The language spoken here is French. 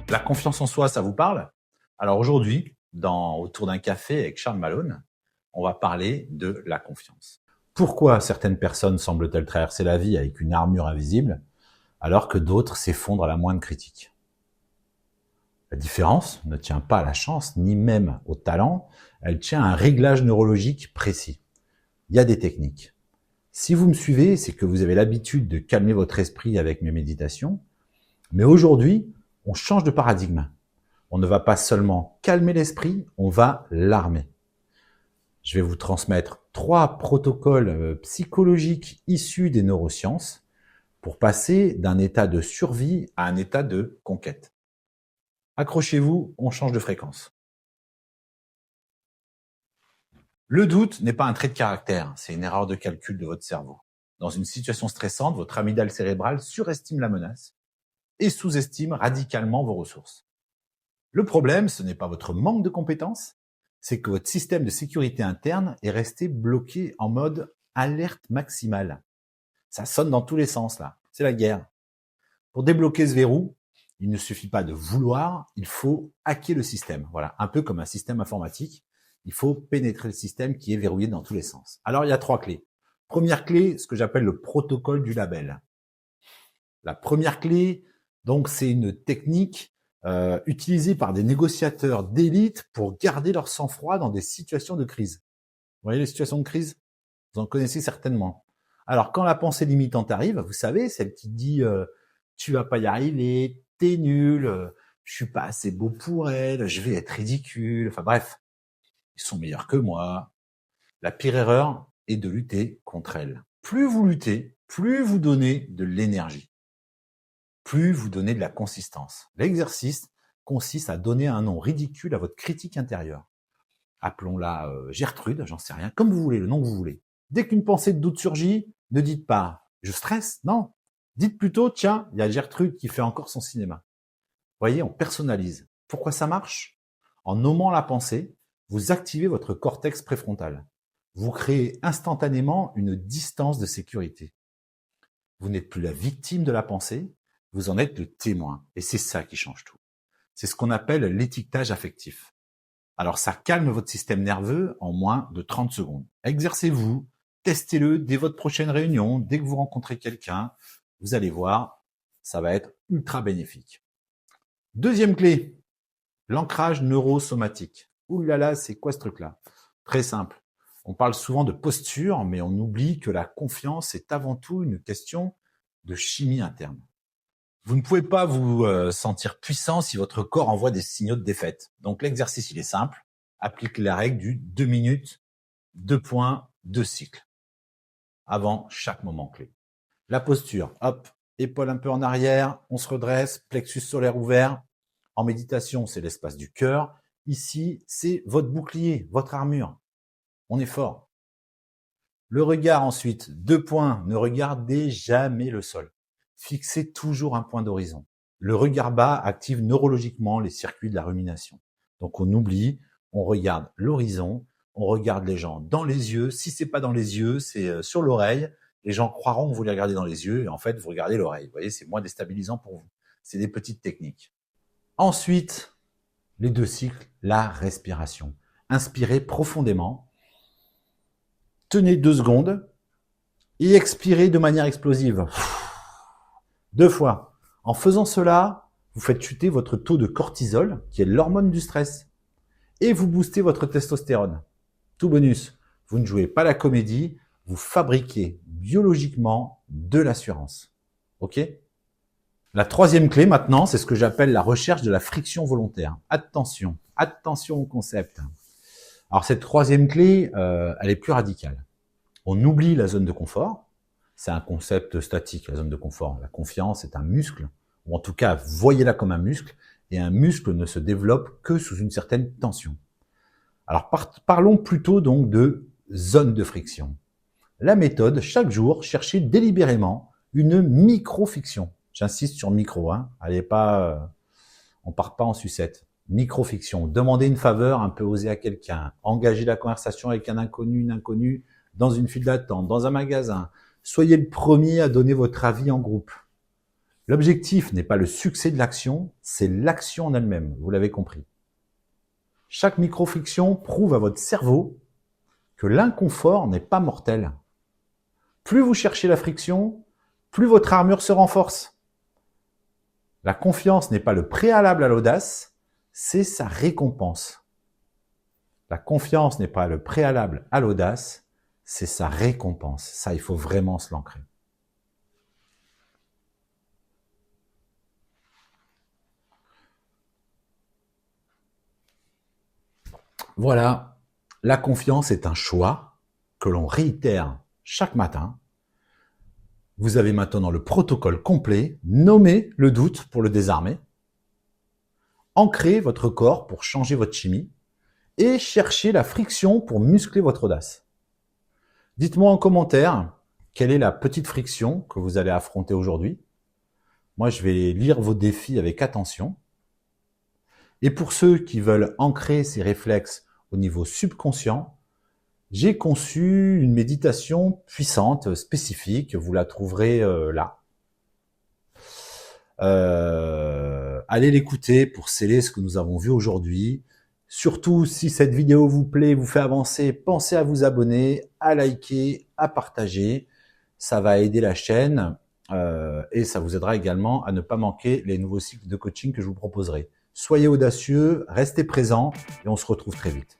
La confiance en soi, ça vous parle? Alors aujourd'hui, autour d'un café avec Charles Malone, on va parler de la confiance. Pourquoi certaines personnes semblent-elles traverser la vie avec une armure invisible, alors que d'autres s'effondrent à la moindre critique? La différence ne tient pas à la chance, ni même au talent, elle tient à un réglage neurologique précis. Il y a des techniques. Si vous me suivez, c'est que vous avez l'habitude de calmer votre esprit avec mes méditations, mais aujourd'hui, on change de paradigme. On ne va pas seulement calmer l'esprit, on va l'armer. Je vais vous transmettre 3 protocoles psychologiques issus des neurosciences pour passer d'un état de survie à un état de conquête. Accrochez-vous, on change de fréquence. Le doute n'est pas un trait de caractère, c'est une erreur de calcul de votre cerveau. Dans une situation stressante, votre amygdale cérébrale surestime la menace et sous-estime radicalement vos ressources. Le problème, ce n'est pas votre manque de compétences, c'est que votre système de sécurité interne est resté bloqué en mode alerte maximale. Ça sonne dans tous les sens là, c'est la guerre. Pour débloquer ce verrou, il ne suffit pas de vouloir, il faut hacker le système. Voilà, un peu comme un système informatique, il faut pénétrer le système qui est verrouillé dans tous les sens. Alors il y a 3 clés. Première clé, ce que j'appelle le protocole du label. La première clé, donc c'est une technique utilisés par des négociateurs d'élite pour garder leur sang-froid dans des situations de crise. Vous voyez les situations de crise? Vous en connaissez certainement. Alors, quand la pensée limitante arrive, vous savez, celle qui dit tu vas pas y arriver, t'es nul, je suis pas assez beau pour elle, je vais être ridicule, enfin bref, ils sont meilleurs que moi. La pire erreur est de lutter contre elle. Plus vous luttez, plus vous donnez de l'énergie, plus vous donnez de la consistance. L'exercice consiste à donner un nom ridicule à votre critique intérieure. Appelons-la Gertrude, j'en sais rien, comme vous voulez, le nom que vous voulez. Dès qu'une pensée de doute surgit, ne dites pas « je stresse », non. Dites plutôt « tiens, il y a Gertrude qui fait encore son cinéma ». Vous voyez, on personnalise. Pourquoi ça marche? En nommant la pensée, vous activez votre cortex préfrontal. Vous créez instantanément une distance de sécurité. Vous n'êtes plus la victime de la pensée, vous en êtes le témoin. Et c'est ça qui change tout. C'est ce qu'on appelle l'étiquetage affectif. Alors ça calme votre système nerveux en moins de 30 secondes. Exercez-vous, testez-le dès votre prochaine réunion, dès que vous rencontrez quelqu'un, vous allez voir, ça va être ultra bénéfique. Deuxième clé, l'ancrage neurosomatique. Ouh là là, c'est quoi ce truc-là? Très simple. On parle souvent de posture, mais on oublie que la confiance est avant tout une question de chimie interne. Vous ne pouvez pas vous sentir puissant si votre corps envoie des signaux de défaite. Donc l'exercice, il est simple. Applique la règle du 2 minutes, 2 points, 2 cycles. Avant chaque moment clé. La posture, hop, épaules un peu en arrière, on se redresse, plexus solaire ouvert. En méditation, c'est l'espace du cœur. Ici, c'est votre bouclier, votre armure. On est fort. Le regard ensuite, 2 points, ne regardez jamais le sol. Fixez toujours un point d'horizon. Le regard bas active neurologiquement les circuits de la rumination. Donc on oublie, on regarde l'horizon, on regarde les gens dans les yeux. Si c'est pas dans les yeux, c'est sur l'oreille. Les gens croiront que vous les regardez dans les yeux et en fait vous regardez l'oreille. Vous voyez, c'est moins déstabilisant pour vous. C'est des petites techniques. Ensuite, les 2 cycles, la respiration. Inspirez profondément. Tenez 2 secondes et expirez de manière explosive. 2 fois. En faisant cela, vous faites chuter votre taux de cortisol, qui est l'hormone du stress, et vous boostez votre testostérone. Tout bonus, vous ne jouez pas la comédie, vous fabriquez biologiquement de l'assurance. Ok? La troisième clé maintenant, c'est ce que j'appelle la recherche de la friction volontaire. Attention, attention au concept. Alors cette troisième clé, elle est plus radicale. On oublie la zone de confort. C'est un concept statique, la zone de confort. La confiance est un muscle, ou en tout cas, voyez-la comme un muscle, et un muscle ne se développe que sous une certaine tension. Alors parlons plutôt donc de zone de friction. La méthode, chaque jour, cherchez délibérément une micro-fiction. J'insiste sur micro, hein. Allez pas, on part pas en sucette. Micro-fiction. Demandez une faveur un peu osée à quelqu'un. Engagez la conversation avec un inconnu, une inconnue, dans une file d'attente, dans un magasin. Soyez le premier à donner votre avis en groupe. L'objectif n'est pas le succès de l'action, c'est l'action en elle-même, vous l'avez compris. Chaque micro-friction prouve à votre cerveau que l'inconfort n'est pas mortel. Plus vous cherchez la friction, plus votre armure se renforce. La confiance n'est pas le préalable à l'audace, c'est sa récompense. La confiance n'est pas le préalable à l'audace, c'est sa récompense. Ça, il faut vraiment se l'ancrer. Voilà, la confiance est un choix que l'on réitère chaque matin. Vous avez maintenant le protocole complet, nommez le doute pour le désarmer, ancrez votre corps pour changer votre chimie et cherchez la friction pour muscler votre audace. Dites-moi en commentaire quelle est la petite friction que vous allez affronter aujourd'hui. Moi, je vais lire vos défis avec attention. Et pour ceux qui veulent ancrer ces réflexes au niveau subconscient, j'ai conçu une méditation puissante, spécifique, vous la trouverez là. Allez l'écouter pour sceller ce que nous avons vu aujourd'hui. Surtout, si cette vidéo vous plaît, vous fait avancer, pensez à vous abonner, à liker, à partager. Ça va aider la chaîne et ça vous aidera également à ne pas manquer les nouveaux cycles de coaching que je vous proposerai. Soyez audacieux, restez présents et on se retrouve très vite.